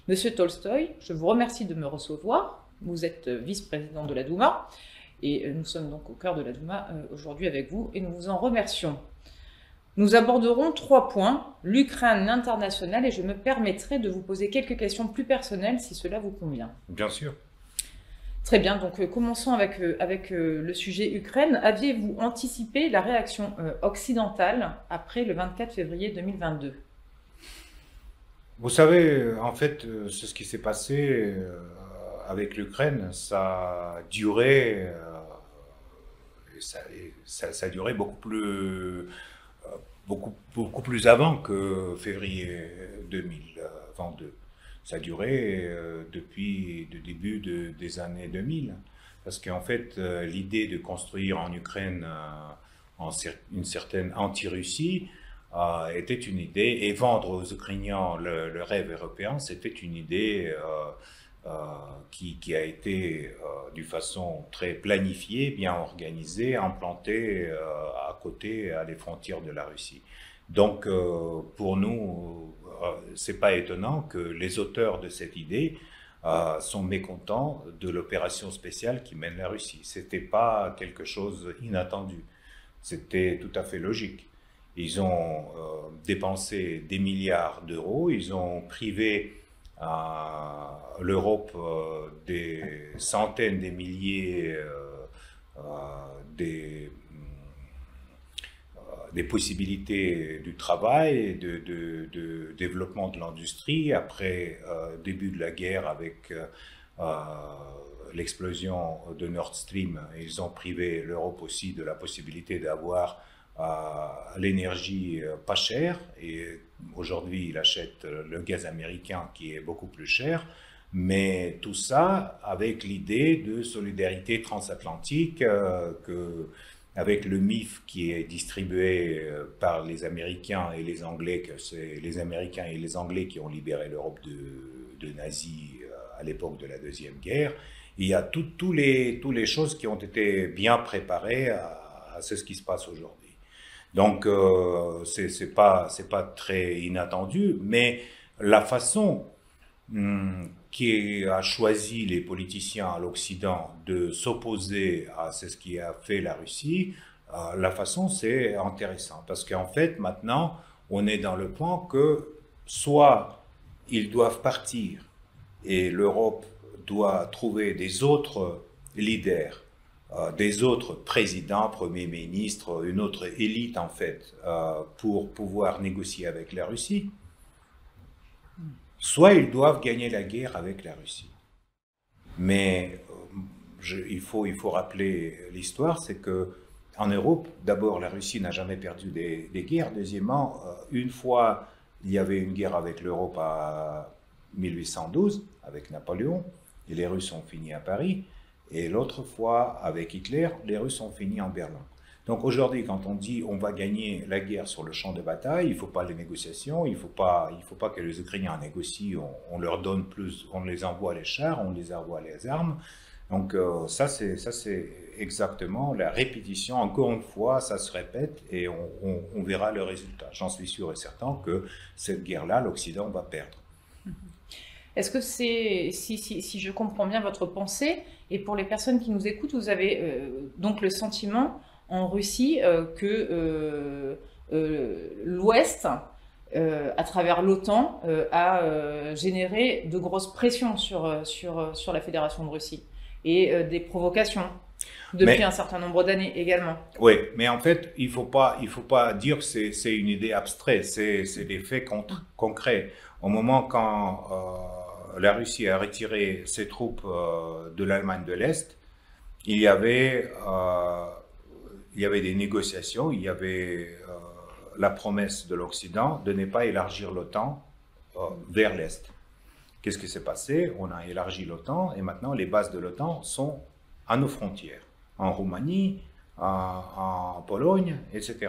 Monsieur Tolstoï, je vous remercie de me recevoir. Vous êtes vice-président de la Douma et nous sommes donc au cœur de la Douma aujourd'hui avec vous et nous vous en remercions. Nous aborderons 3 points, l'Ukraine, l'international, et je me permettrai de vous poser quelques questions plus personnelles si cela vous convient. Bien sûr. Très bien, donc commençons avec le sujet Ukraine. Aviez-vous anticipé la réaction occidentale après le 24 février 2022 ? Vous savez, en fait, c'est ce qui s'est passé avec l'Ukraine. Ça a duré, ça a duré beaucoup plus avant que février 2022. Ça a duré depuis le début des années 2000. Parce qu'en fait, l'idée de construire en Ukraine une certaine anti-Russie était une idée, et vendre aux Ukrainiens le rêve européen, c'était une idée qui a été d'une façon très planifiée, bien organisée, implantée à côté, à les frontières de la Russie. Donc, pour nous, c'est pas étonnant que les auteurs de cette idée sont mécontents de l'opération spéciale qui mène la Russie. C'était pas quelque chose d'inattendu. C'était tout à fait logique. Ils ont dépensé des milliards d'euros, ils ont privé l'Europe des centaines, des milliers, des possibilités du travail, de développement de l'industrie. Après début de la guerre avec l'explosion de Nord Stream, ils ont privé l'Europe aussi de la possibilité d'avoir l'énergie pas chère, et aujourd'hui il achète le gaz américain qui est beaucoup plus cher, mais tout ça avec l'idée de solidarité transatlantique, avec le MIF qui est distribué par les Américains et les Anglais, que c'est les Américains et les Anglais qui ont libéré l'Europe de nazis à l'époque de la Deuxième Guerre. Il y a toutes les choses qui ont été bien préparées à ce qui se passe aujourd'hui. Donc, c'est pas très inattendu, mais la façon qui a choisi les politiciens à l'Occident de s'opposer à ce qui a fait la Russie, la façon c'est intéressant, parce qu'en fait, maintenant, on est dans le point que soit ils doivent partir et l'Europe doit trouver des autres leaders, des autres présidents, premiers ministres, une autre élite en fait, pour pouvoir négocier avec la Russie, soit ils doivent gagner la guerre avec la Russie. Mais il faut rappeler l'histoire, c'est que en Europe, d'abord la Russie n'a jamais perdu des guerres, deuxièmement, une fois il y avait une guerre avec l'Europe à 1812, avec Napoléon, et les Russes ont fini à Paris. Et l'autre fois, avec Hitler, les Russes ont fini en Berlin. Donc aujourd'hui, quand on dit on va gagner la guerre sur le champ de bataille, il ne faut pas les négociations, il ne faut pas que les Ukrainiens négocient, on leur donne plus, on les envoie les chars, on les envoie les armes. Donc ça c'est exactement la répétition, encore une fois, ça se répète et on verra le résultat. J'en suis sûr et certain que cette guerre-là, l'Occident va perdre. Est-ce que c'est, si je comprends bien votre pensée, et pour les personnes qui nous écoutent, vous avez donc le sentiment en Russie que l'Ouest, à travers l'OTAN, a généré de grosses pressions sur la Fédération de Russie et des provocations depuis un certain nombre d'années également. Oui, mais en fait, il faut pas dire que c'est une idée abstraite, c'est des faits concrets. Au moment quand la Russie a retiré ses troupes de l'Allemagne de l'Est, il y avait des négociations, il y avait la promesse de l'Occident de ne pas élargir l'OTAN vers l'Est. Qu'est-ce qui s'est passé? On a élargi l'OTAN et maintenant les bases de l'OTAN sont à nos frontières, en Roumanie, en Pologne, etc.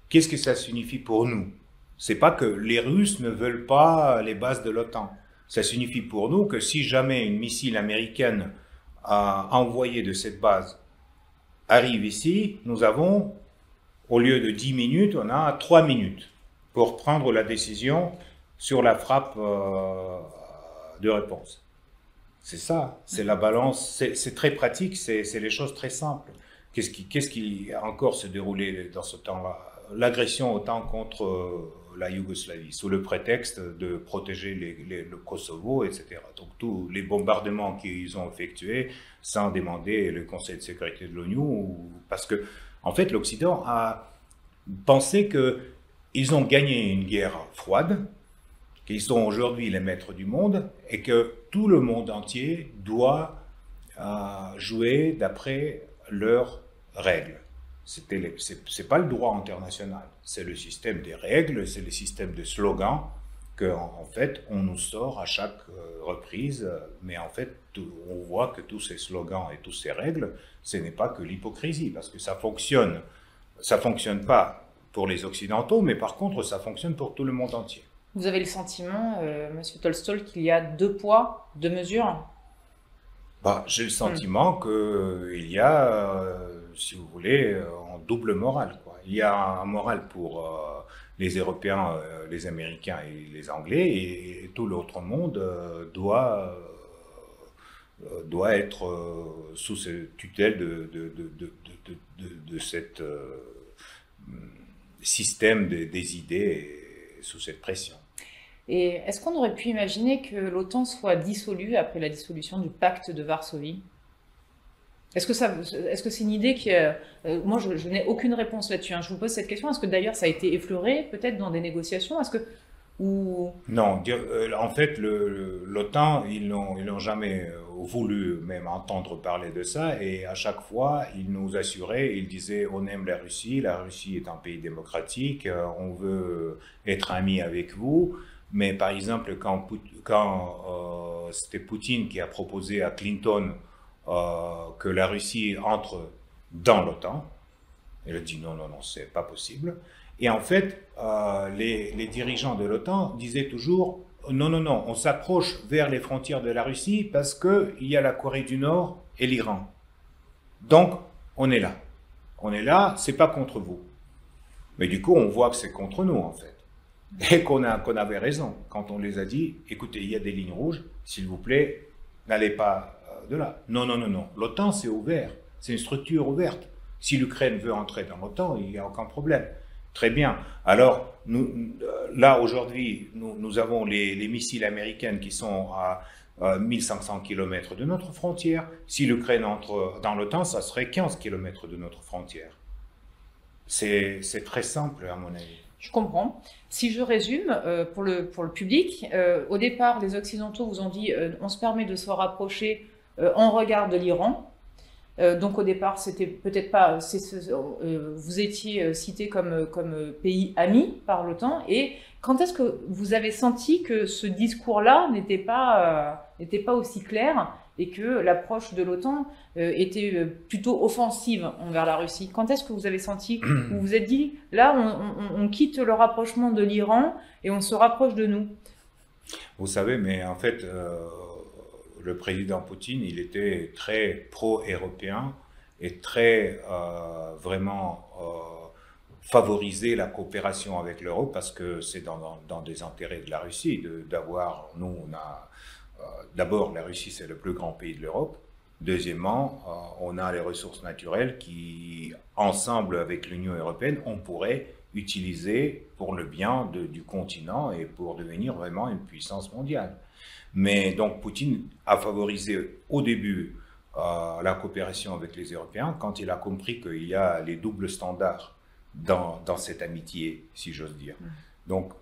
Qu'est-ce que ça signifie pour nous? C'est pas que les Russes ne veulent pas les bases de l'OTAN. Ça signifie pour nous que si jamais une missile américaine envoyée de cette base arrive ici, nous avons, au lieu de 10 minutes, on a 3 minutes pour prendre la décision sur la frappe de réponse. C'est ça, c'est la balance, c'est très pratique, c'est les choses très simples. Qu'est-ce qui a encore se déroulé dans ce temps-là? L'agression OTAN contre la Yougoslavie, sous le prétexte de protéger le Kosovo, etc. Donc tous les bombardements qu'ils ont effectués sans demander le Conseil de sécurité de l'ONU, parce que en fait l'Occident a pensé qu'ils ont gagné une guerre froide, qu'ils sont aujourd'hui les maîtres du monde et que tout le monde entier doit jouer d'après leurs règles. C'est pas le droit international, c'est le système des règles, c'est le système de slogans qu'en fait on nous sort à chaque reprise, mais en fait on voit que tous ces slogans et toutes ces règles, ce n'est pas que l'hypocrisie, parce que ça fonctionne pas pour les Occidentaux, mais par contre ça fonctionne pour tout le monde entier. Vous avez le sentiment, Monsieur Tolstoy, qu'il y a 2 poids, 2 mesures? J'ai le sentiment qu'il y a, si vous voulez, un double morale, quoi. Il y a un moral pour les Européens, les Américains et les Anglais, et tout l'autre monde doit être sous cette tutelle de cette système des idées, et sous cette pression. Et est-ce qu'on aurait pu imaginer que l'OTAN soit dissolue après la dissolution du pacte de Varsovie? Est-ce que c'est une idée qui... moi, je n'ai aucune réponse là-dessus, hein. Je vous pose cette question. Est-ce que d'ailleurs ça a été effleuré, peut-être dans des négociations? Non, en fait, l'OTAN, ils n'ont jamais voulu même entendre parler de ça, et à chaque fois, ils nous assuraient, ils disaient, on aime la Russie est un pays démocratique, on veut être amis avec vous. Mais par exemple, quand c'était Poutine qui a proposé à Clinton que la Russie entre dans l'OTAN, il a dit non, non, non, c'est pas possible. Et en fait, les dirigeants de l'OTAN disaient toujours non, non, non, on s'approche vers les frontières de la Russie parce qu'il y a la Corée du Nord et l'Iran. Donc, on est là. On est là, c'est pas contre vous. Mais du coup, on voit que c'est contre nous, en fait. Et qu'on avait raison quand on les a dit, écoutez, il y a des lignes rouges, s'il vous plaît, n'allez pas de là. Non, non, non, non. L'OTAN, c'est ouvert. C'est une structure ouverte. Si l'Ukraine veut entrer dans l'OTAN, il n'y a aucun problème. Très bien. Alors, là, aujourd'hui, nous avons les missiles américains qui sont à 1500 km de notre frontière. Si l'Ukraine entre dans l'OTAN, ça serait 15 km de notre frontière. C'est très simple, à mon avis. Je comprends. Si je résume, pour le public, au départ, les Occidentaux vous ont dit on se permet de se rapprocher en regard de l'Iran. Donc au départ, c'était peut-être pas. Vous étiez cité comme pays ami par l'OTAN. Et quand est-ce que vous avez senti que ce discours-là n'était pas aussi clair et que l'approche de l'OTAN était plutôt offensive envers la Russie? Quand est-ce que vous avez senti, vous vous êtes dit, là, on quitte le rapprochement de l'Iran et on se rapproche de nous? Vous savez, mais en fait, le président Poutine, il était très pro-européen et très vraiment favoriser la coopération avec l'Europe parce que c'est dans des intérêts de la Russie d'avoir, nous, on a... D'abord, la Russie, c'est le plus grand pays de l'Europe. Deuxièmement, on a les ressources naturelles qui, ensemble avec l'Union européenne, on pourrait utiliser pour le bien du continent et pour devenir vraiment une puissance mondiale. Mais donc, Poutine a favorisé au début la coopération avec les Européens quand il a compris qu'il y a les doubles standards dans cette amitié, si j'ose dire. Donc,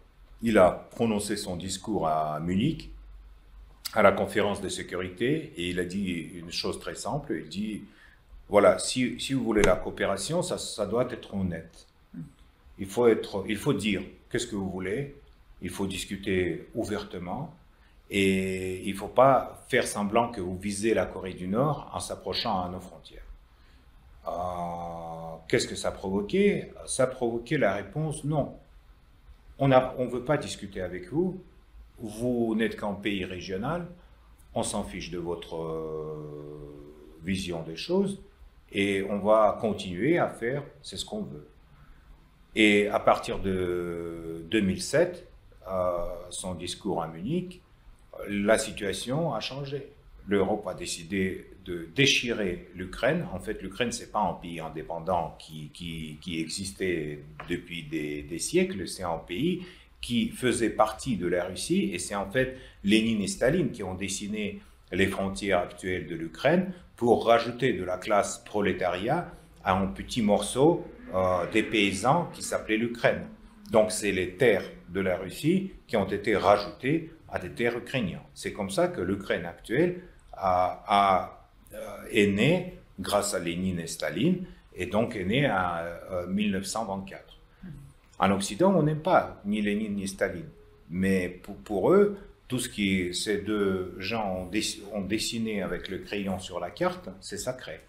il a prononcé son discours à Munich, à la conférence de sécurité, et il a dit une chose très simple, il dit, voilà, si vous voulez la coopération, ça doit être honnête. Il faut dire qu'est-ce que vous voulez, il faut discuter ouvertement, et il ne faut pas faire semblant que vous visez la Corée du Nord en s'approchant à nos frontières. Qu'est-ce que ça a provoqué? Ça a provoqué la réponse, non. On ne veut pas discuter avec vous. Vous n'êtes qu'un pays régional, on s'en fiche de votre vision des choses et on va continuer à faire c'est ce qu'on veut. Et à partir de 2007, son discours à Munich, la situation a changé. L'Europe a décidé de déchirer l'Ukraine. En fait, l'Ukraine, ce n'est pas un pays indépendant qui existait depuis des siècles, c'est un pays qui faisait partie de la Russie, et c'est en fait Lénine et Staline qui ont dessiné les frontières actuelles de l'Ukraine pour rajouter de la classe prolétariat à un petit morceau des paysans qui s'appelait l'Ukraine. Donc c'est les terres de la Russie qui ont été rajoutées à des terres ukrainiennes. C'est comme ça que l'Ukraine actuelle est née grâce à Lénine et Staline, et donc est née en 1924. En Occident, on n'aime pas ni Lénine ni Staline, mais pour eux, tout ce qui ces deux gens ont dessiné avec le crayon sur la carte, c'est sacré.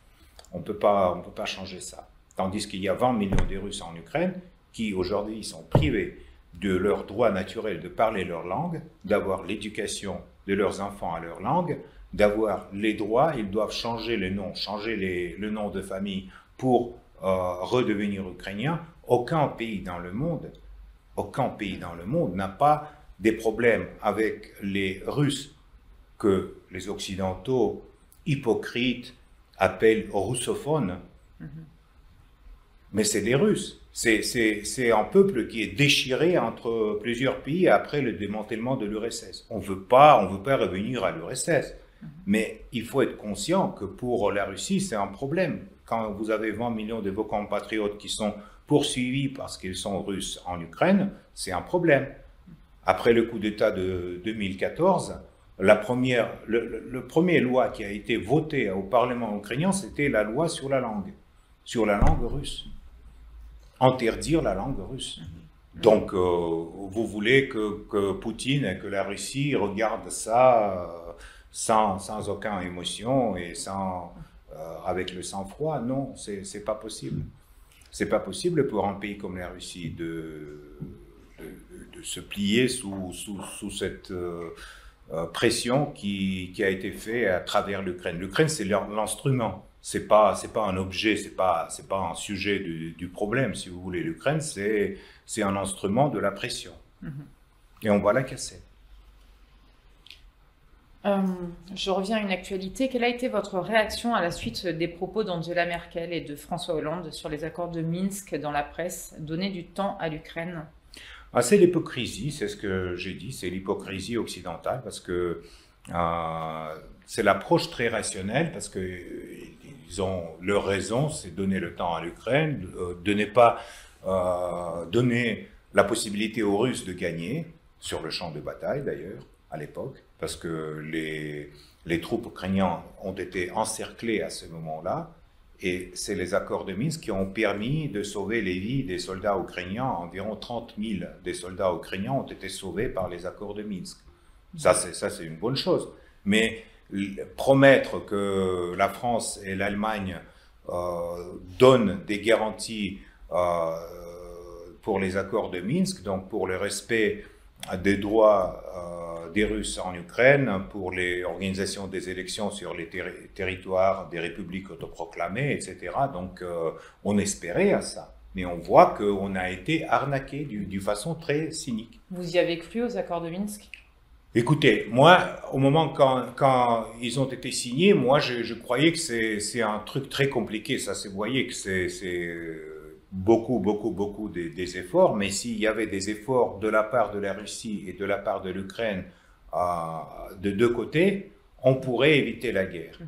On ne peut pas changer ça. Tandis qu'il y a 20 millions de Russes en Ukraine qui aujourd'hui sont privés de leur droit naturel de parler leur langue, d'avoir l'éducation de leurs enfants à leur langue, d'avoir les droits. Ils doivent changer les noms, le nom de famille pour redevenir ukrainiens. Aucun pays dans le monde n'a pas des problèmes avec les Russes que les Occidentaux hypocrites appellent russophones. Mais c'est des Russes. C'est un peuple qui est déchiré entre plusieurs pays après le démantèlement de l'URSS. On veut pas revenir à l'URSS. Mais il faut être conscient que pour la Russie, c'est un problème. Quand vous avez 20 millions de vos compatriotes qui sont poursuivis parce qu'ils sont russes en Ukraine, c'est un problème. Après le coup d'État de 2014, le premier loi qui a été votée au Parlement ukrainien, c'était la loi sur la langue russe. Interdire la langue russe. Donc, vous voulez que Poutine et que la Russie regardent ça sans aucune émotion et avec le sang-froid? Non, c'est pas possible. C'est pas possible pour un pays comme la Russie de se plier sous cette pression qui a été faite à travers l'Ukraine. L'Ukraine, c'est l'instrument. C'est pas un objet, c'est pas un sujet du problème, si vous voulez. L'Ukraine, c'est un instrument de la pression. Et on va la casser. Je reviens à une actualité. Quelle a été votre réaction à la suite des propos d'Angela Merkel et de François Hollande sur les accords de Minsk dans la presse, donner du temps à l'Ukraine? C'est l'hypocrisie, c'est ce que j'ai dit, c'est l'hypocrisie occidentale, parce que c'est l'approche très rationnelle, parce que ils ont leur raison, c'est donner le temps à l'Ukraine, de ne pas donner la possibilité aux Russes de gagner, sur le champ de bataille d'ailleurs, à l'époque, parce que les troupes ukrainiennes ont été encerclées à ce moment-là, et c'est les accords de Minsk qui ont permis de sauver les vies des soldats ukrainiens. Environ 30 000 des soldats ukrainiens ont été sauvés par les accords de Minsk. Ça, c'est une bonne chose. Mais promettre que la France et l'Allemagne donnent des garanties pour les accords de Minsk, donc pour le respect des droits des Russes en Ukraine, pour l'organisation des élections sur les territoires des républiques autoproclamées, etc. Donc on espérait à ça. Mais on voit qu'on a été arnaqué d'une façon très cynique. Vous y avez cru aux accords de Minsk? Écoutez, moi, au moment quand ils ont été signés, moi je croyais que c'est un truc très compliqué. Ça se voyait que c'est beaucoup des efforts, mais s'il y avait des efforts de la part de la Russie et de la part de l'Ukraine de deux côtés, on pourrait éviter la guerre.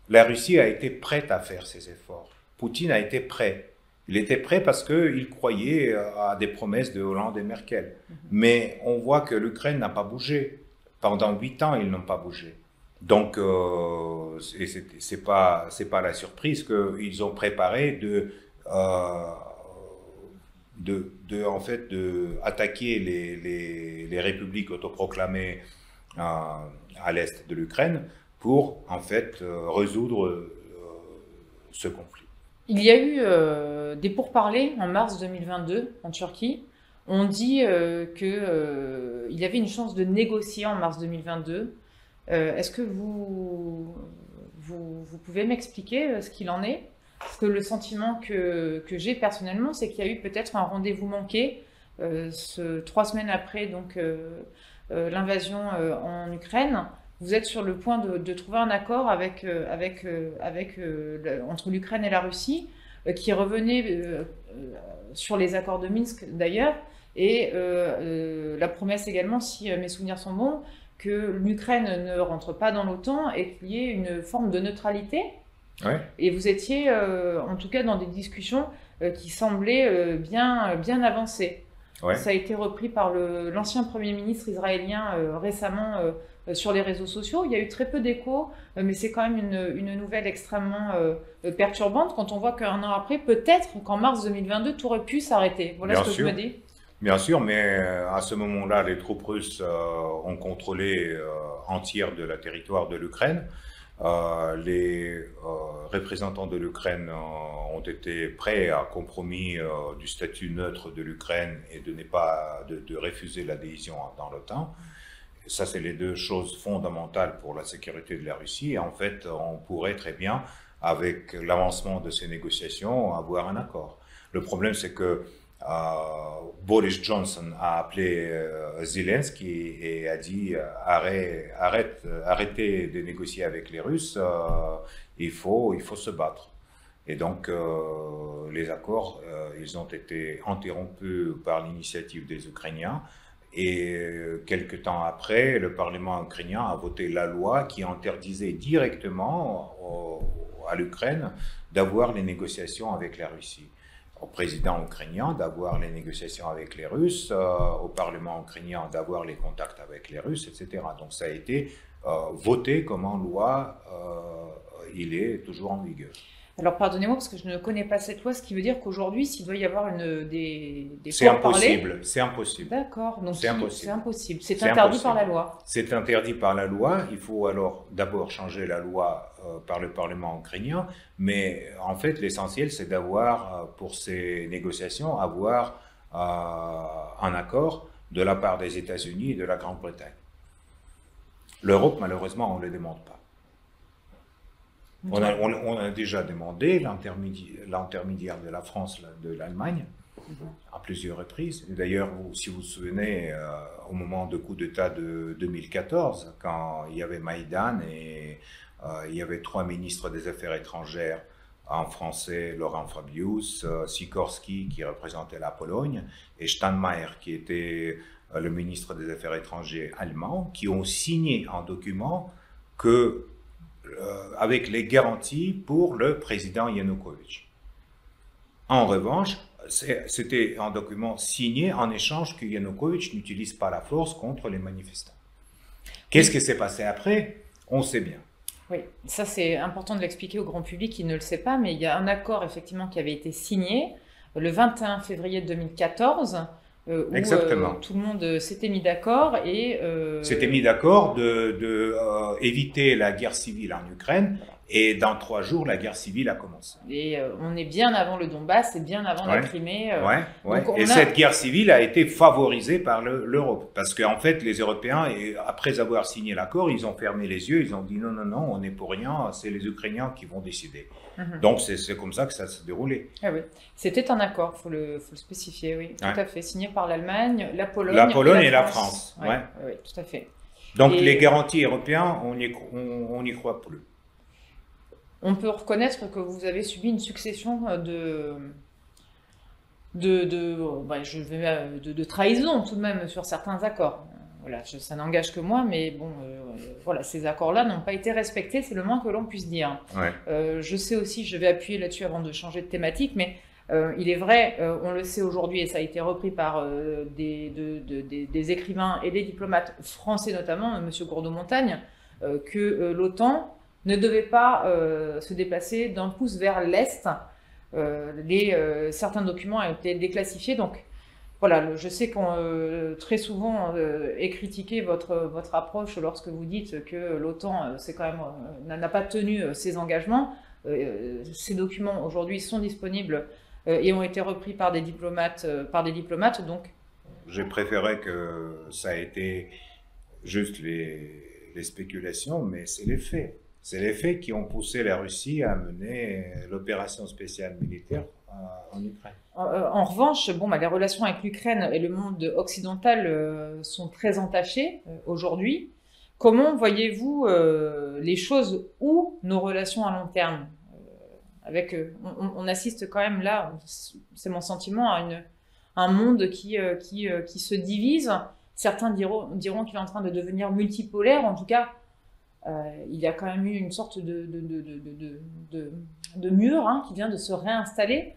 La Russie a été prête à faire ces efforts. Poutine a été prêt. Il était prêt parce qu'il croyait à des promesses de Hollande et Merkel. Mais on voit que l'Ukraine n'a pas bougé. Pendant 8 ans, ils n'ont pas bougé. Donc, c'est pas la surprise qu'ils ont préparé en fait, attaquer les républiques autoproclamées à l'est de l'Ukraine pour en fait résoudre ce conflit. Il y a eu des pourparlers en mars 2022 en Turquie. On dit qu'il y avait une chance de négocier en mars 2022. Est-ce que vous pouvez m'expliquer ce qu'il en est? Parce que le sentiment que j'ai personnellement, c'est qu'il y a eu peut-être un rendez-vous manqué 3 semaines après donc, l'invasion en Ukraine, vous êtes sur le point de trouver un accord entre l'Ukraine et la Russie, qui revenait sur les accords de Minsk d'ailleurs, et la promesse également, si mes souvenirs sont bons, que l'Ukraine ne rentre pas dans l'OTAN et qu'il y ait une forme de neutralité. Ouais. Et vous étiez en tout cas dans des discussions qui semblaient bien avancées. Ouais. Ça a été repris par l'ancien Premier ministre israélien récemment sur les réseaux sociaux. Il y a eu très peu d'échos, mais c'est quand même une nouvelle extrêmement perturbante quand on voit qu'un an après, peut-être qu'en mars 2022, tout aurait pu s'arrêter. Voilà Bien ce que sûr. je me dis. Bien sûr, mais à ce moment-là, les troupes russes ont contrôlé un tiers de la territoire de l'Ukraine. Les représentants de l'Ukraine ont été prêts à compromis du statut neutre de l'Ukraine et de refuser l'adhésion dans l'OTAN. Ça, c'est les deux choses fondamentales pour la sécurité de la Russie. Et en fait, on pourrait très bien, avec l'avancement de ces négociations, avoir un accord. Le problème, c'est que Boris Johnson a appelé Zelensky et a dit arrêtez de négocier avec les Russes, il faut se battre. Et donc les accords, ils ont été interrompus par l'initiative des Ukrainiens. Et quelque temps après, le Parlement ukrainien a voté la loi qui interdisait directement à l'Ukraine d'avoir les négociations avec la Russie. Au président ukrainien d'avoir les négociations avec les Russes, au Parlement ukrainien d'avoir les contacts avec les Russes, etc. Donc ça a été voté comme en loi, il est toujours en vigueur. Alors pardonnez-moi parce que je ne connais pas cette loi, ce qui veut dire qu'aujourd'hui, s'il doit y avoir des c'est pourparlers… impossible, c'est impossible. D'accord, donc c'est impossible. C'est impossible. C'est C'est interdit impossible. par la loi. C'est interdit par la loi. Il faut alors d'abord changer la loi par le Parlement ukrainien. Mais en fait, l'essentiel, c'est d'avoir, pour ces négociations, avoir un accord de la part des États-Unis et de la Grande-Bretagne. L'Europe, malheureusement, on ne le demande pas. On a déjà demandé l'intermédiaire de la France, de l'Allemagne, à plusieurs reprises. D'ailleurs, si vous vous souvenez, au moment du coup d'État de 2014, quand il y avait Maïdan et il y avait 3 ministres des Affaires étrangères en français, Laurent Fabius, Sikorski qui représentait la Pologne et Steinmeier qui était le ministre des Affaires étrangères allemand, qui ont signé un document avec les garanties pour le président Yanukovych. En revanche, c'était un document signé en échange que Yanukovych n'utilise pas la force contre les manifestants. Qu'est-ce qui s'est passé après? On sait bien. Oui, ça c'est important de l'expliquer au grand public qui ne le sait pas, mais il y a un accord effectivement qui avait été signé le 21 février 2014 où tout le monde s'était mis d'accord et… s'était mis d'accord d'éviter la guerre civile en Ukraine. Et dans 3 jours, la guerre civile a commencé. Et on est bien avant le Donbass et bien avant la Crimée. Et cette guerre civile a été favorisée par l'Europe. Parce qu'en fait, les Européens, après avoir signé l'accord, ils ont fermé les yeux, ils ont dit non, on n'est pour rien, c'est les Ukrainiens qui vont décider. Donc c'est comme ça que ça s'est déroulé. Ah oui. C'était un accord, il faut le spécifier, oui, tout à fait, signé par l'Allemagne, la Pologne, et la France. Oui, tout à fait. Donc les garanties européennes, on n'y croit plus. On peut reconnaître que vous avez subi une succession de trahison tout de même sur certains accords. Voilà, ça n'engage que moi, mais bon, voilà, ces accords-là n'ont pas été respectés, c'est le moins que l'on puisse dire. Je sais aussi, je vais appuyer là-dessus avant de changer de thématique, mais il est vrai, on le sait aujourd'hui, et ça a été repris par des écrivains et des diplomates français notamment, M. Gourdeau-Montagne, que l'OTAN ne devait pas se déplacer d'un pouce vers l'Est. Certains documents ont été déclassifiés. Donc voilà, je sais qu'on très souvent est critiqué votre approche lorsque vous dites que l'OTAN n'a pas tenu ses engagements. Ces documents aujourd'hui sont disponibles et ont été repris par des diplomates. Donc je préférais que ça ait été juste les spéculations, mais c'est les faits. C'est les faits qui ont poussé la Russie à mener l'opération spéciale militaire en Ukraine. En revanche, bon, bah, les relations avec l'Ukraine et le monde occidental sont très entachées aujourd'hui. Comment voyez-vous les choses ou nos relations à long terme on assiste quand même là, c'est mon sentiment, à un monde qui se divise. Certains diront qu'il est en train de devenir multipolaire. En tout cas, il y a quand même eu une sorte de mur qui vient de se réinstaller.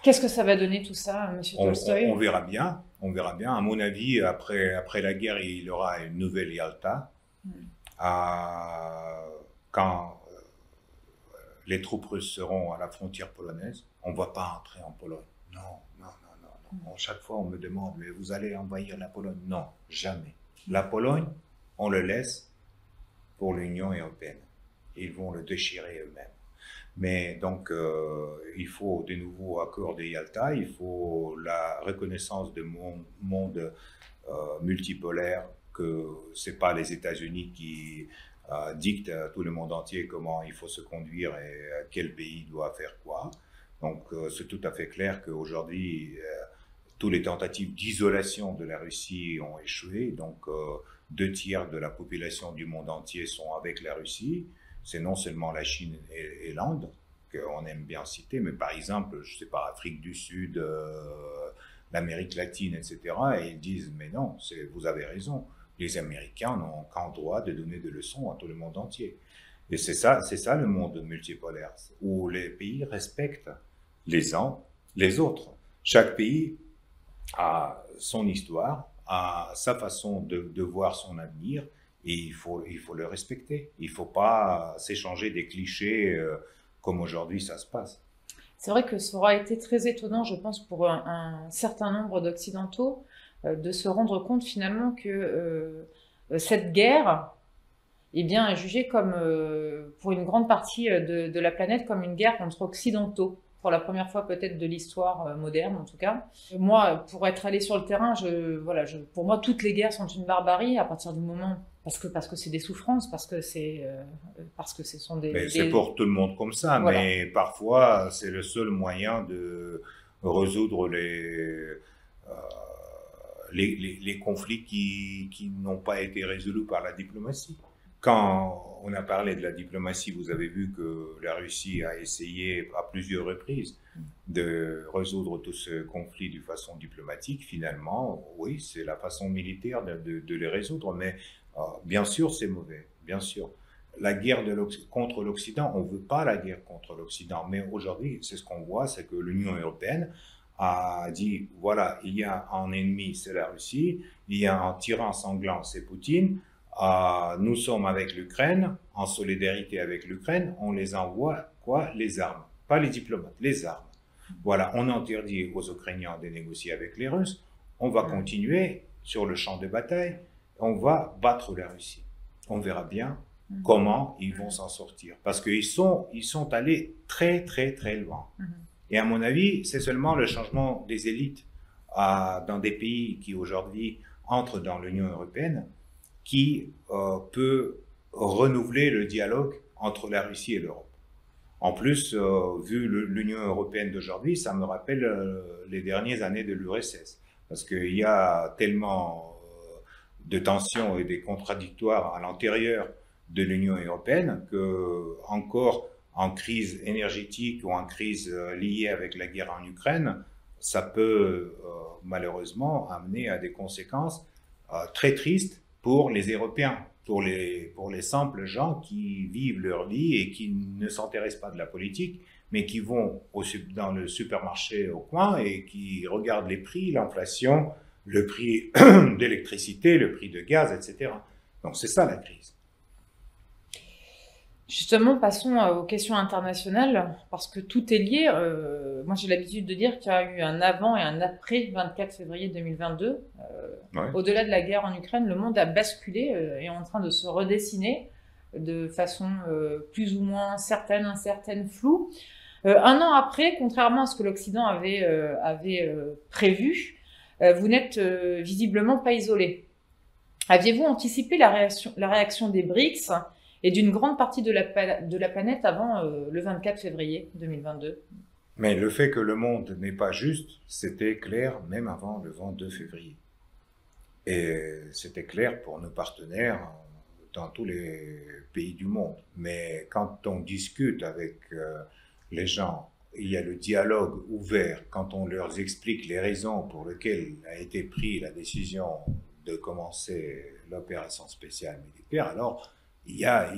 Qu'est-ce que ça va donner tout ça, M. Tolstoï? On verra bien. On verra bien. À mon avis, après la guerre, il y aura une nouvelle Yalta. Quand les troupes russes seront à la frontière polonaise, on ne va pas entrer en Pologne. Non. Chaque fois, on me demande, mais vous allez envahir la Pologne? Non, jamais. La Pologne, on le laisse pour l'Union européenne. Ils vont le déchirer eux-mêmes. Mais donc, il faut de nouveaux accords de Yalta, il faut la reconnaissance de monde multipolaire, que ce n'est pas les États-Unis qui dictent à tout le monde entier comment il faut se conduire et quel pays doit faire quoi. Donc, c'est tout à fait clair qu'aujourd'hui, toutes les tentatives d'isolation de la Russie ont échoué. Donc, 2/3 de la population du monde entier sont avec la Russie. C'est non seulement la Chine et l'Inde, qu'on aime bien citer, mais par exemple, je ne sais pas, Afrique du Sud, l'Amérique latine, etc. Et ils disent, mais non, vous avez raison, les Américains n'ont qu'un droit de donner des leçons à tout le monde entier. Et c'est ça le monde multipolaire, où les pays respectent les uns les autres. Chaque pays a son histoire, a sa façon de voir son avenir, et il faut le respecter. Il ne faut pas s'échanger des clichés comme aujourd'hui ça se passe. C'est vrai que ça aura été très étonnant, je pense, pour un certain nombre d'Occidentaux, de se rendre compte finalement que cette guerre est jugée comme, pour une grande partie de la planète, comme une guerre contre Occidentaux. Pour la première fois peut-être de l'histoire moderne en tout cas. Moi, pour être allé sur le terrain, pour moi toutes les guerres sont une barbarie à partir du moment parce que c'est des souffrances, parce que ce sont des. C'est pour tout le monde comme ça, voilà. Mais parfois c'est le seul moyen de résoudre les conflits qui n'ont pas été résolus par la diplomatie. Quand on a parlé de la diplomatie, vous avez vu que la Russie a essayé à plusieurs reprises de résoudre tout ce conflit de façon diplomatique. Finalement, oui, c'est la façon militaire de les résoudre, mais bien sûr, c'est mauvais, bien sûr. La guerre contre l'Occident, on ne veut pas la guerre contre l'Occident, mais aujourd'hui, c'est ce qu'on voit, c'est que l'Union européenne a dit, voilà, il y a un ennemi, c'est la Russie, il y a un tyran sanglant, c'est Poutine. Nous sommes avec l'Ukraine, en solidarité avec l'Ukraine, on les envoie quoi? Les armes, pas les diplomates, les armes. Voilà, on interdit aux Ukrainiens de négocier avec les Russes, on va continuer sur le champ de bataille, on va battre la Russie. On verra bien comment ils vont s'en sortir, parce qu'ils sont allés très très très loin. Et à mon avis, c'est seulement le changement des élites dans des pays qui aujourd'hui entrent dans l'Union européenne qui peut renouveler le dialogue entre la Russie et l'Europe. En plus, vu l'Union européenne d'aujourd'hui, ça me rappelle les dernières années de l'URSS, parce qu'il y a tellement de tensions et des contradictoires à l'intérieur de l'Union européenne que, encore en crise énergétique ou en crise liée avec la guerre en Ukraine, ça peut malheureusement amener à des conséquences très tristes pour les Européens, pour les simples gens qui vivent leur vie et qui ne s'intéressent pas de la politique, mais qui vont dans le supermarché au coin et qui regardent les prix, l'inflation, le prix d'électricité, le prix de gaz, etc. Donc c'est ça la crise. Justement, passons aux questions internationales, parce que tout est lié. Moi, j'ai l'habitude de dire qu'il y a eu un avant et un après 24 février 2022. Ouais. Au-delà de la guerre en Ukraine, le monde a basculé, est en train de se redessiner de façon plus ou moins certaine, incertaine, floue. Un an après, contrairement à ce que l'Occident avait prévu, vous n'êtes visiblement pas isolé. Aviez-vous anticipé la réaction des BRICS et d'une grande partie de la planète avant le 24 février 2022. Mais le fait que le monde n'est pas juste, c'était clair même avant le 22 février. Et c'était clair pour nos partenaires dans tous les pays du monde. Mais quand on discute avec les gens, il y a le dialogue ouvert, quand on leur explique les raisons pour lesquelles a été prise la décision de commencer l'opération spéciale militaire, alors il y a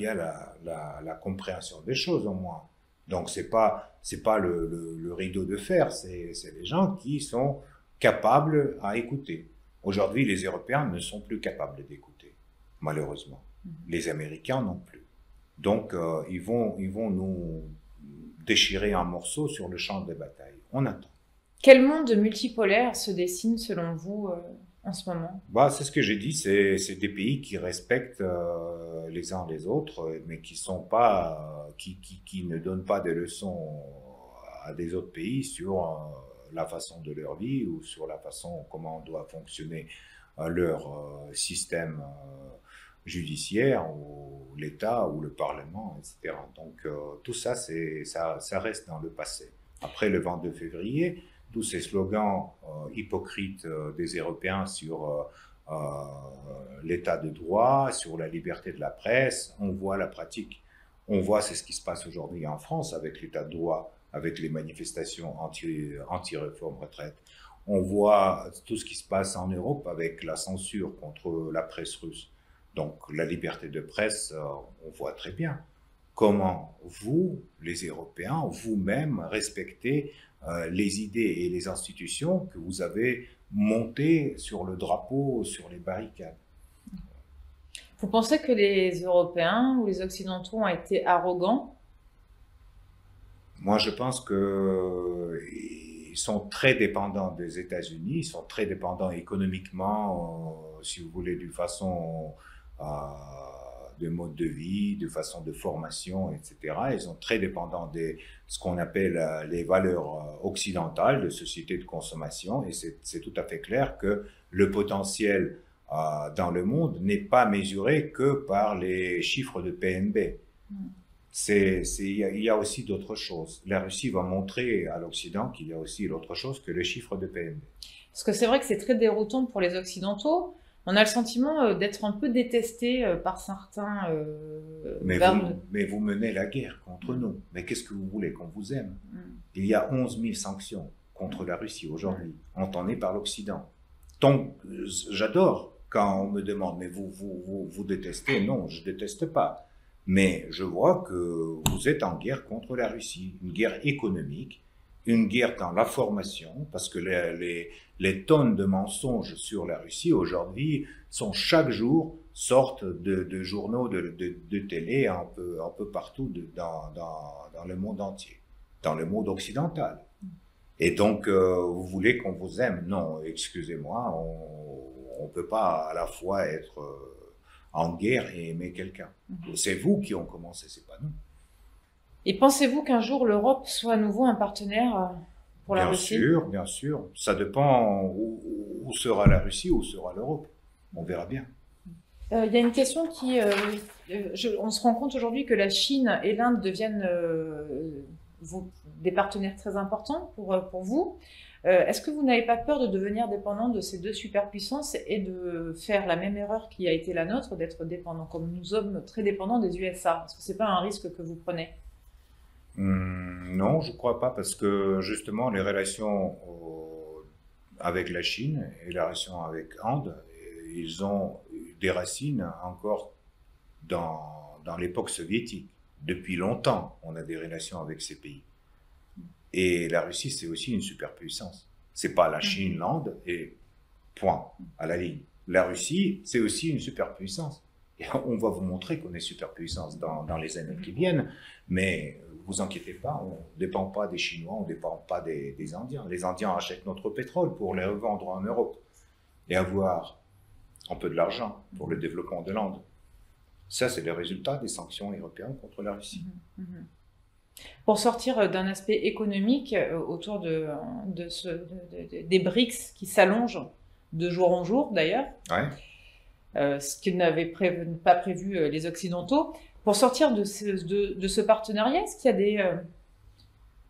la compréhension des choses au moins. Donc c'est pas le rideau de fer, c'est les gens qui sont capables à écouter. Aujourd'hui, les Européens ne sont plus capables d'écouter, malheureusement. Les Américains non plus. Donc ils vont nous déchirer en morceaux sur le champ de bataille. On attend. Quel monde multipolaire se dessine selon vous en ce moment? C'est ce que j'ai dit, c'est des pays qui respectent les uns les autres, mais qui sont pas, qui ne donnent pas des leçons à des autres pays sur la façon de leur vie ou sur la façon comment doit fonctionner leur système judiciaire ou l'État ou le Parlement, etc. Donc tout ça, ça reste dans le passé. Après le 22 février, tous ces slogans hypocrites des Européens sur l'état de droit, sur la liberté de la presse, on voit la pratique. On voit c'est ce qui se passe aujourd'hui en France avec l'état de droit, avec les manifestations anti-réforme retraite. On voit tout ce qui se passe en Europe avec la censure contre la presse russe. Donc la liberté de presse, on voit très bien comment vous, les Européens, vous-même respectez les idées et les institutions que vous avez montées sur le drapeau, sur les barricades. Vous pensez que les Européens ou les Occidentaux ont été arrogants? Moi, je pense qu'ils sont très dépendants des États-Unis, ils sont très dépendants économiquement, si vous voulez, d'une façon de mode de vie, de façon de formation, etc. Ils sont très dépendants de ce qu'on appelle les valeurs occidentales de société de consommation, et c'est tout à fait clair que le potentiel dans le monde n'est pas mesuré que par les chiffres de PNB. Il y a aussi d'autres choses. La Russie va montrer à l'Occident qu'il y a aussi d'autres choses que les chiffres de PNB. Parce que c'est vrai que c'est très déroutant pour les Occidentaux. On a le sentiment d'être un peu détesté par certains. Mais vous menez la guerre contre nous. Mais qu'est-ce que vous voulez qu'on vous aime? Il y a 11 000 sanctions contre la Russie aujourd'hui, entendues par l'Occident. Donc, j'adore quand on me demande, mais vous détestez? Non, je ne déteste pas. Mais je vois que vous êtes en guerre contre la Russie, une guerre économique, une guerre dans la formation, parce que les tonnes de mensonges sur la Russie aujourd'hui sont chaque jour sortent de journaux, de télé un peu partout dans le monde entier, dans le monde occidental. Et donc, vous voulez qu'on vous aime? Non, excusez-moi, on ne peut pas à la fois être en guerre et aimer quelqu'un. C'est vous qui ont commencé, c'est pas nous. Et pensez-vous qu'un jour l'Europe soit à nouveau un partenaire pour la Russie? Bien sûr, bien sûr. Ça dépend où sera la Russie, où sera l'Europe. On verra bien. Il y a une question qui... on se rend compte aujourd'hui que la Chine et l'Inde deviennent des partenaires très importants pour vous. Est-ce que vous n'avez pas peur de devenir dépendant de ces deux superpuissances et de faire la même erreur qui a été la nôtre, d'être dépendant, comme nous sommes très dépendants des USA? Est-ce que ce n'est pas un risque que vous prenez? Non, je ne crois pas, parce que justement les relations avec la Chine et la relation avec l'Inde, ils ont des racines encore dans l'époque soviétique. Depuis longtemps, on a des relations avec ces pays. Et la Russie, c'est aussi une superpuissance. C'est pas la Chine, l'Inde, et point, à la ligne. La Russie, c'est aussi une superpuissance. Et on va vous montrer qu'on est superpuissance dans les années qui viennent, mais vous inquiétez pas, on ne dépend pas des Chinois, on ne dépend pas des Indiens. Les Indiens achètent notre pétrole pour les revendre en Europe et avoir un peu de l'argent pour le développement de l'Inde. Ça, c'est le résultat des sanctions européennes contre la Russie. Pour sortir d'un aspect économique autour des BRICS qui s'allongent de jour en jour d'ailleurs, Ouais. Ce qu'ils n'avaient pas prévu les Occidentaux, Pour sortir de ce partenariat, est-ce qu'il y a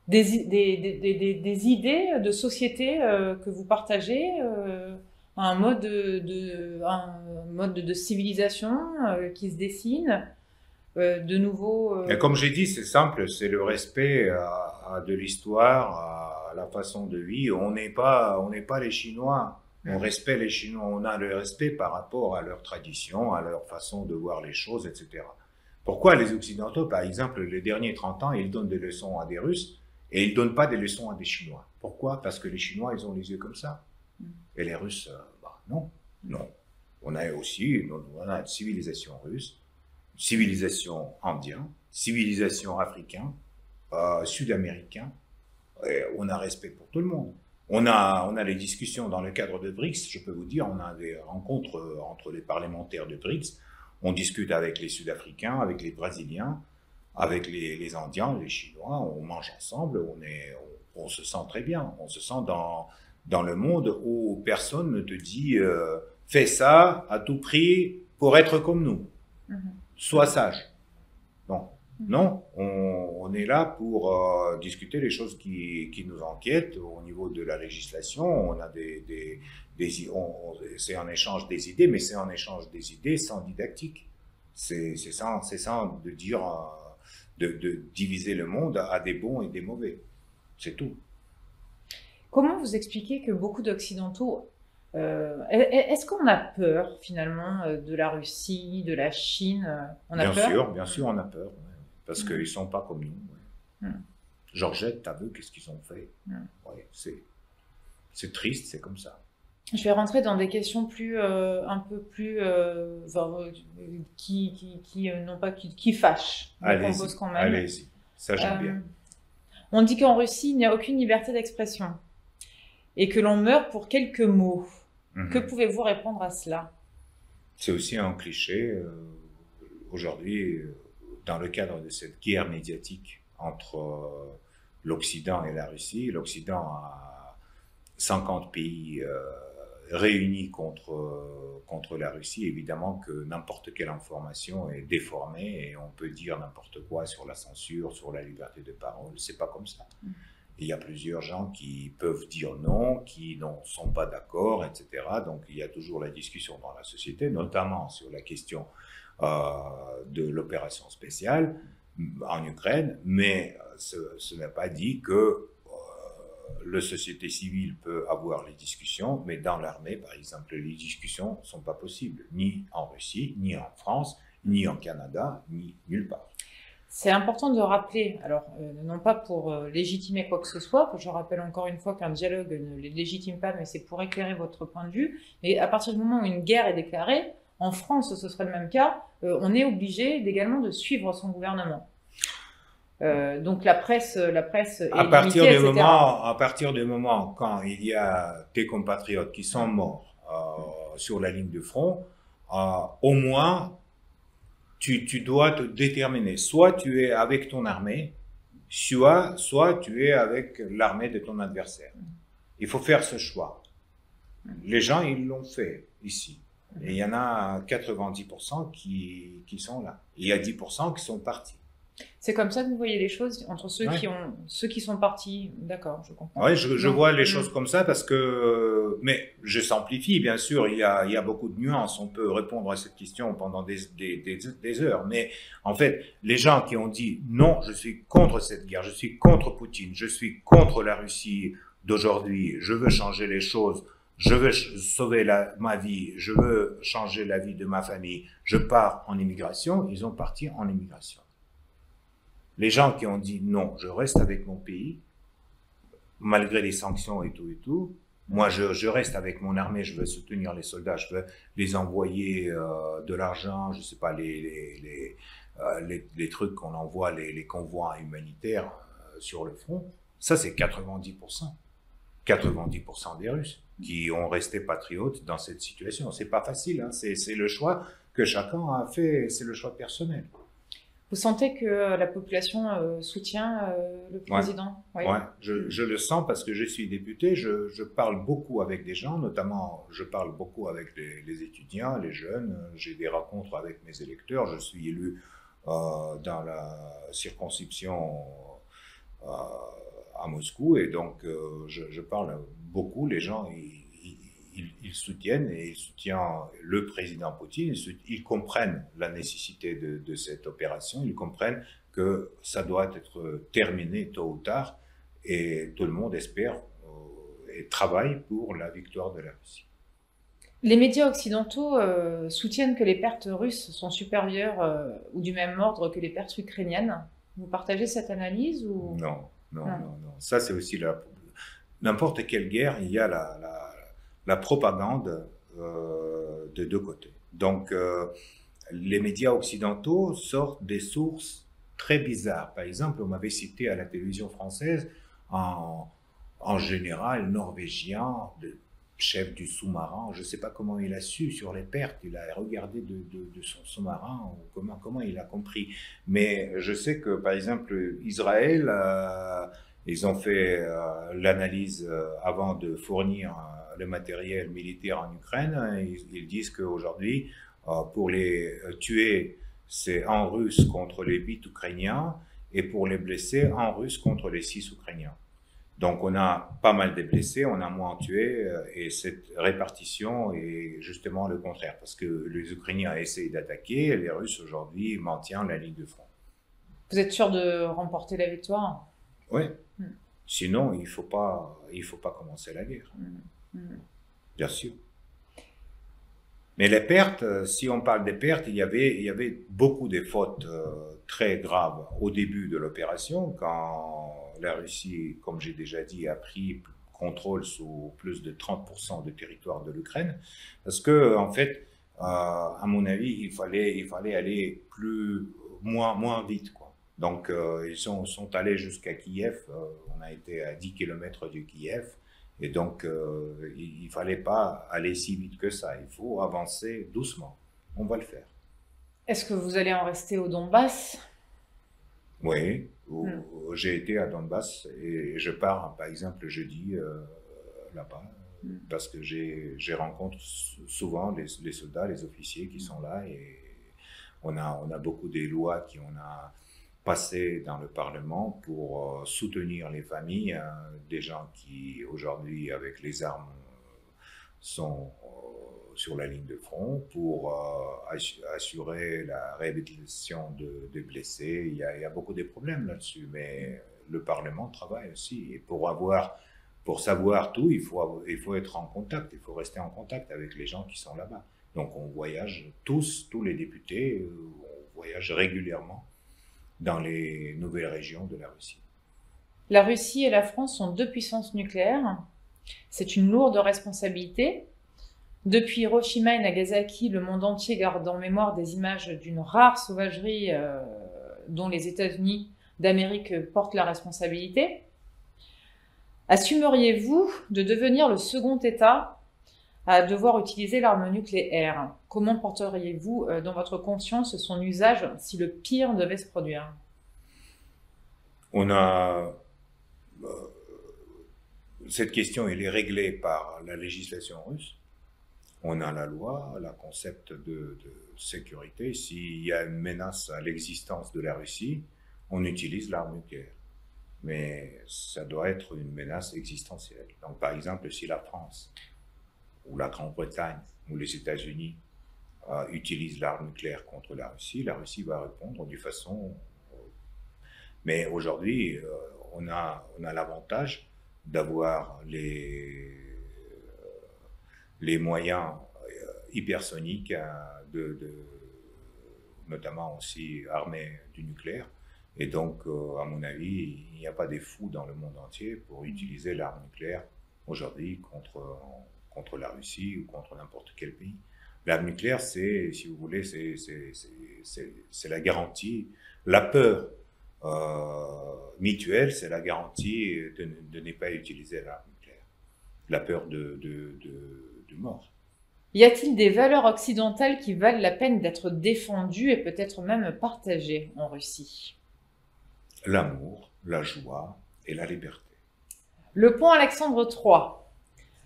des idées de société que vous partagez, un mode de civilisation qui se dessine, de nouveau. Et comme j'ai dit, c'est simple, c'est le respect de l'histoire, à la façon de vivre. On n'est pas les Chinois. On respecte les Chinois, on a le respect par rapport à leur tradition, à leur façon de voir les choses, etc. Pourquoi les Occidentaux, par exemple, les derniers 30 ans, ils donnent des leçons à des Russes et ils ne donnent pas des leçons à des Chinois? Pourquoi? Parce que les Chinois, ils ont les yeux comme ça. Et les Russes, non, non. On a une civilisation russe, une civilisation indienne, civilisation africaine, sud-américaine. On a respect pour tout le monde. On a les discussions dans le cadre de BRICS, je peux vous dire, on a des rencontres entre les parlementaires de BRICS, on discute avec les Sud-Africains, avec les Brésiliens, avec les Indiens, les Chinois, on mange ensemble, on se sent très bien, on se sent dans le monde où personne ne te dit fais ça à tout prix pour être comme nous, sois sage. Non. Non, on est là pour discuter les choses qui nous inquiètent au niveau de la législation. On a c'est un échange des idées, mais c'est un échange des idées sans didactique. C'est ça de dire, de diviser le monde à des bons et des mauvais. C'est tout. Comment vous expliquez que beaucoup d'Occidentaux, est-ce qu'on a peur finalement de la Russie, de la Chine? On a peur? Bien sûr, on a peur. Ouais. Parce qu'ils ne sont pas comme nous. Ouais. Georgette, t'as vu qu'est-ce qu'ils ont fait? Ouais, c'est triste, c'est comme ça. Je vais rentrer dans des questions un peu plus qui fâchent. Allez-y, ça j'aime bien. On dit qu'en Russie, il n'y a aucune liberté d'expression et que l'on meurt pour quelques mots. Que pouvez-vous répondre à cela? C'est aussi un cliché. Aujourd'hui, dans le cadre de cette guerre médiatique entre l'Occident et la Russie, l'Occident a 50 pays réunis contre la Russie. Évidemment que n'importe quelle information est déformée et on peut dire n'importe quoi sur la censure, sur la liberté de parole. C'est pas comme ça. Il y a plusieurs gens qui peuvent dire non, qui ne sont pas d'accord, etc. Donc il y a toujours la discussion dans la société, notamment sur la question de l'opération spéciale en Ukraine, mais ce n'est pas dit que la société civile peut avoir les discussions, mais dans l'armée, par exemple, les discussions ne sont pas possibles, ni en Russie, ni en France, ni en Canada, ni nulle part. C'est important de rappeler, alors non pas pour légitimer quoi que ce soit, je rappelle encore une fois qu'un dialogue ne les légitime pas, mais c'est pour éclairer votre point de vue, mais à partir du moment où une guerre est déclarée, en France, ce serait le même cas, on est obligé également de suivre son gouvernement. Donc la presse est limitée, etc. À partir du moment quand il y a tes compatriotes qui sont morts sur la ligne de front, au moins tu dois te déterminer. Soit tu es avec ton armée, soit tu es avec l'armée de ton adversaire. Il faut faire ce choix. Les gens, ils l'ont fait ici. Et il y en a 90% qui sont là. Et il y a 10% qui sont partis. C'est comme ça que vous voyez les choses entre ceux qui sont partis. D'accord, je comprends. Oui, je vois les choses comme ça parce que, mais je simplifie, bien sûr, il y a beaucoup de nuances. On peut répondre à cette question pendant des heures. Mais en fait, les gens qui ont dit non, je suis contre cette guerre, je suis contre Poutine, je suis contre la Russie d'aujourd'hui, je veux changer les choses, je veux sauver ma vie, je veux changer la vie de ma famille, je pars en immigration, ils ont parti en immigration. Les gens qui ont dit non, je reste avec mon pays, malgré les sanctions et tout, moi je reste avec mon armée, je veux soutenir les soldats, je veux les envoyer de l'argent, je sais pas, les trucs qu'on envoie, les convois humanitaires sur le front, ça c'est 90%. 90% des Russes qui ont resté patriotes dans cette situation. C'est pas facile, hein. C'est le choix que chacun a fait, c'est le choix personnel. Vous sentez que la population soutient le président? Ouais, je le sens parce que je suis député, je parle beaucoup avec des gens, notamment je parle beaucoup avec les étudiants, les jeunes, j'ai des rencontres avec mes électeurs, je suis élu dans la circonscription à Moscou, et donc je parle beaucoup, les gens ils soutiennent, et ils soutiennent le président Poutine, ils comprennent la nécessité de cette opération, ils comprennent que ça doit être terminé tôt ou tard, et tout le monde espère et travaille pour la victoire de la Russie. Les médias occidentaux soutiennent que les pertes russes sont supérieures ou du même ordre que les pertes ukrainiennes. Vous partagez cette analyse ou... Non, non, non, non. Ça, c'est aussi n'importe quelle guerre, il y a la propagande de deux côtés. Donc, les médias occidentaux sortent des sources très bizarres. Par exemple, on m'avait cité à la télévision française en général norvégien, chef du sous-marin, je ne sais pas comment il a su sur les pertes, il a regardé de son sous-marin, ou comment il a compris. Mais je sais que, par exemple, Israël, ils ont fait l'analyse avant de fournir le matériel militaire en Ukraine. Ils disent qu'aujourd'hui, pour les tuer, c'est en russe contre les 8 Ukrainiens, et pour les blessés, en russe contre les 6 Ukrainiens. Donc on a pas mal de blessés, on a moins tués, et cette répartition est justement le contraire, parce que les Ukrainiens essayent d'attaquer, et les Russes aujourd'hui maintiennent la ligne de front. Vous êtes sûr de remporter la victoire? Oui, sinon il faut pas commencer la guerre, bien sûr. Mais les pertes, si on parle des pertes, il y avait beaucoup de fautes très graves au début de l'opération, quand la Russie, comme j'ai déjà dit, a pris contrôle sous plus de 30% du territoire de l'Ukraine, parce que en fait, à mon avis, il fallait aller moins vite, quoi. Donc ils sont allés jusqu'à Kiev, on a été à 10 km de Kiev, et donc il fallait pas aller si vite que ça, il faut avancer doucement, on va le faire. Est-ce que vous allez en rester au Donbass? Oui, j'ai été à Donbass, et je pars par exemple jeudi là-bas, parce que j'ai rencontre souvent les soldats, les officiers qui sont là, et on a beaucoup des lois qui on a passées dans le Parlement pour soutenir les familles des gens qui aujourd'hui avec les armes sont sur la ligne de front, pour assurer la réhabilitation de blessés. Il y a beaucoup de problèmes là-dessus, mais le Parlement travaille aussi. Et pour savoir tout, il faut être en contact, il faut rester en contact avec les gens qui sont là-bas. Donc on voyage tous les députés, on voyage régulièrement dans les nouvelles régions de la Russie. La Russie et la France sont deux puissances nucléaires. C'est une lourde responsabilité. Depuis Hiroshima et Nagasaki, le monde entier garde en mémoire des images d'une rare sauvagerie dont les États-Unis d'Amérique portent la responsabilité. Assumeriez-vous de devenir le second État à devoir utiliser l'arme nucléaire? Comment porteriez-vous dans votre conscience son usage si le pire devait se produire? Cette question, elle est réglée par la législation russe. On a la loi, le concept de sécurité. S'il y a une menace à l'existence de la Russie, on utilise l'arme nucléaire. Mais ça doit être une menace existentielle. Donc, par exemple, si la France, ou la Grande-Bretagne, ou les États-Unis utilisent l'arme nucléaire contre la Russie va répondre de façon... Mais aujourd'hui, on a l'avantage d'avoir les moyens hypersoniques, notamment aussi armés du nucléaire. Et donc, à mon avis, il n'y a pas des fous dans le monde entier pour utiliser l'arme nucléaire aujourd'hui contre la Russie ou contre n'importe quel pays. L'arme nucléaire, si vous voulez, c'est la garantie, la peur mutuelle, c'est la garantie de ne pas utiliser l'arme nucléaire. La peur de mort. Y a-t-il des valeurs occidentales qui valent la peine d'être défendues et peut-être même partagées en Russie? L'amour, la joie et la liberté. Le pont Alexandre III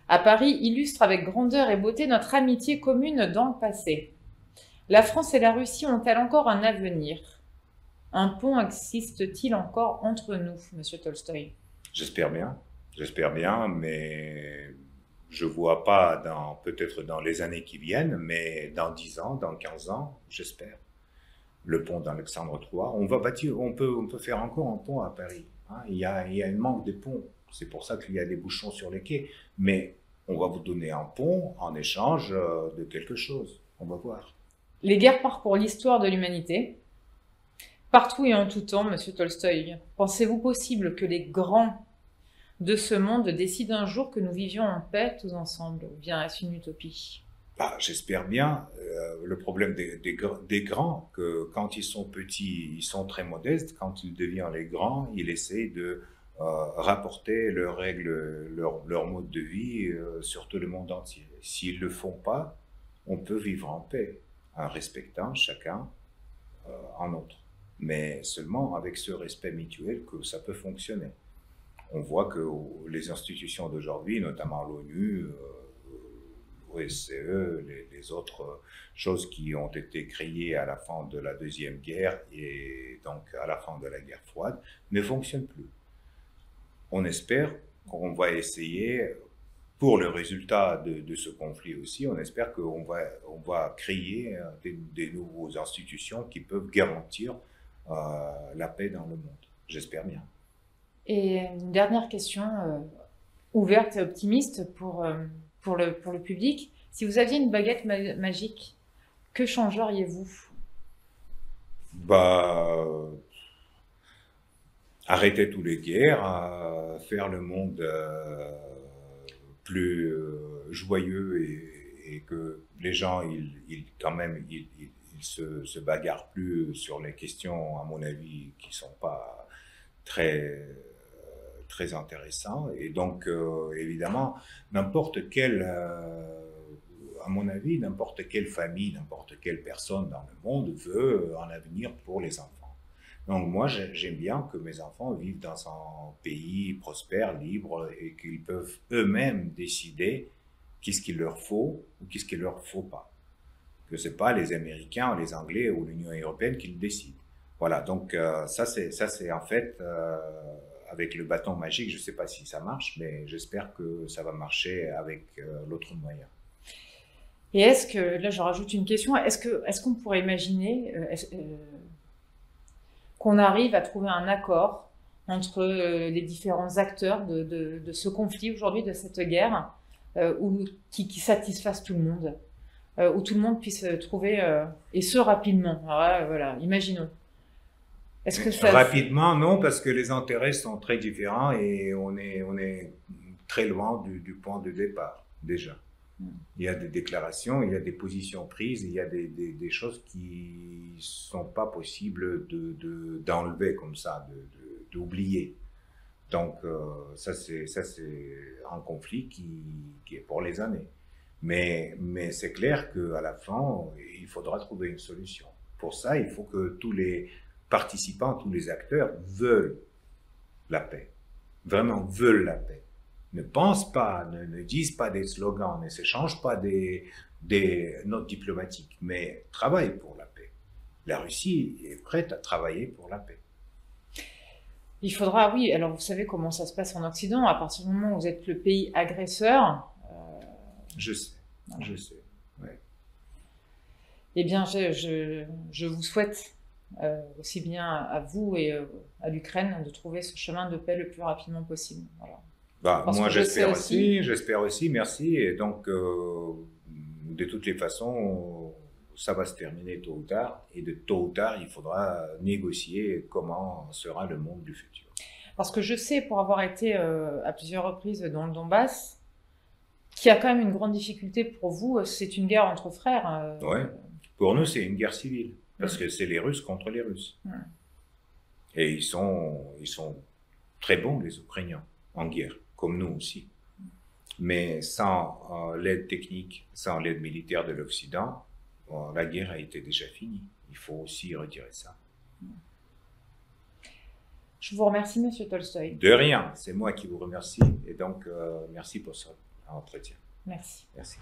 à Paris illustre avec grandeur et beauté notre amitié commune dans le passé. La France et la Russie ont-elles encore un avenir? Un pont existe-t-il encore entre nous, Monsieur Tolstoï? J'espère bien, mais je vois pas peut-être dans les années qui viennent, mais dans 10 ans, dans 15 ans, j'espère. Le pont d'Alexandre III, on peut faire encore un pont à Paris. Hein. Il y a un manque de ponts. C'est pour ça qu'il y a des bouchons sur les quais. Mais on va vous donner un pont en échange de quelque chose. On va voir. Les guerres parcourent l'histoire de l'humanité. Partout et en tout temps, Monsieur Tolstoï, pensez-vous possible que les grands de ce monde décident un jour que nous vivions en paix tous ensemble, ou bien est-ce une utopie? J'espère bien. Le problème des grands, que quand ils sont petits, ils sont très modestes. Quand ils deviennent les grands, ils essaient de rapporter leurs règles, leur mode de vie sur tout le monde entier. S'ils ne le font pas, on peut vivre en paix, en respectant chacun en autre. Mais seulement avec ce respect mutuel que ça peut fonctionner. On voit que les institutions d'aujourd'hui, notamment l'ONU, l'OSCE, les autres choses qui ont été créées à la fin de la Deuxième Guerre et donc à la fin de la guerre froide, ne fonctionnent plus. On espère qu'on va essayer, pour le résultat de ce conflit aussi, on espère qu'on va créer des nouvelles institutions qui peuvent garantir la paix dans le monde. J'espère bien. Et une dernière question ouverte et optimiste pour le public. Si vous aviez une baguette magique, que changeriez-vous? Arrêter toutes les guerres, faire le monde plus joyeux et que les gens, quand même, ils se bagarrent plus sur les questions, à mon avis, qui sont pas très intéressants. Et donc, évidemment, à mon avis, n'importe quelle famille, n'importe quelle personne dans le monde veut un avenir pour les enfants. Donc moi, j'aime bien que mes enfants vivent dans un pays prospère, libre, et qu'ils peuvent eux-mêmes décider qu'est-ce qu'il leur faut ou qu'est-ce qu'il leur faut pas. Que c'est pas les Américains, les Anglais ou l'Union européenne qui le décident. Voilà, donc ça c'est en fait, avec le bâton magique, je sais pas si ça marche, mais j'espère que ça va marcher avec l'autre moyen. Et est-ce que, là je rajoute une question, est-ce qu'on pourrait imaginer qu'on arrive à trouver un accord entre les différents acteurs de ce conflit aujourd'hui, de cette guerre, qui satisfasse tout le monde, où tout le monde puisse trouver, et ce rapidement. Alors, voilà, imaginons. Est-ce que ça... Rapidement, non, parce que les intérêts sont très différents et on est très loin du point de départ, déjà. Il y a des déclarations, il y a des positions prises, il y a des choses qui ne sont pas possibles d'enlever comme ça, d'oublier. Donc, ça c'est un conflit qui est pour les années. Mais c'est clair qu'à la fin, il faudra trouver une solution. Pour ça, il faut que tous les participants, tous les acteurs veulent la paix, vraiment veulent la paix. Ne pensent pas, ne disent pas des slogans, ne s'échangent pas des notes diplomatiques, mais travaillent pour la paix. La Russie est prête à travailler pour la paix. Il faudra, oui, alors vous savez comment ça se passe en Occident, à partir du moment où vous êtes le pays agresseur. Je sais, voilà. Je sais, ouais. Eh bien, je vous souhaite, aussi bien à vous et à l'Ukraine, de trouver ce chemin de paix le plus rapidement possible. Voilà. Moi, j'espère aussi, merci. Et donc, de toutes les façons, ça va se terminer tôt ou tard. Et de tôt ou tard, il faudra négocier comment sera le monde du futur. Parce que je sais, pour avoir été à plusieurs reprises dans le Donbass, qu'il y a quand même une grande difficulté pour vous. C'est une guerre entre frères. Oui, pour nous, c'est une guerre civile. Parce que c'est les Russes contre les Russes. Et ils sont très bons, les Ukrainiens, en guerre. Comme nous aussi. Mais sans l'aide technique, sans l'aide militaire de l'Occident, la guerre a été déjà finie. Il faut aussi retirer ça. Je vous remercie, Monsieur Tolstoï. De rien, c'est moi qui vous remercie. Et donc, merci pour cet entretien. Merci. Merci.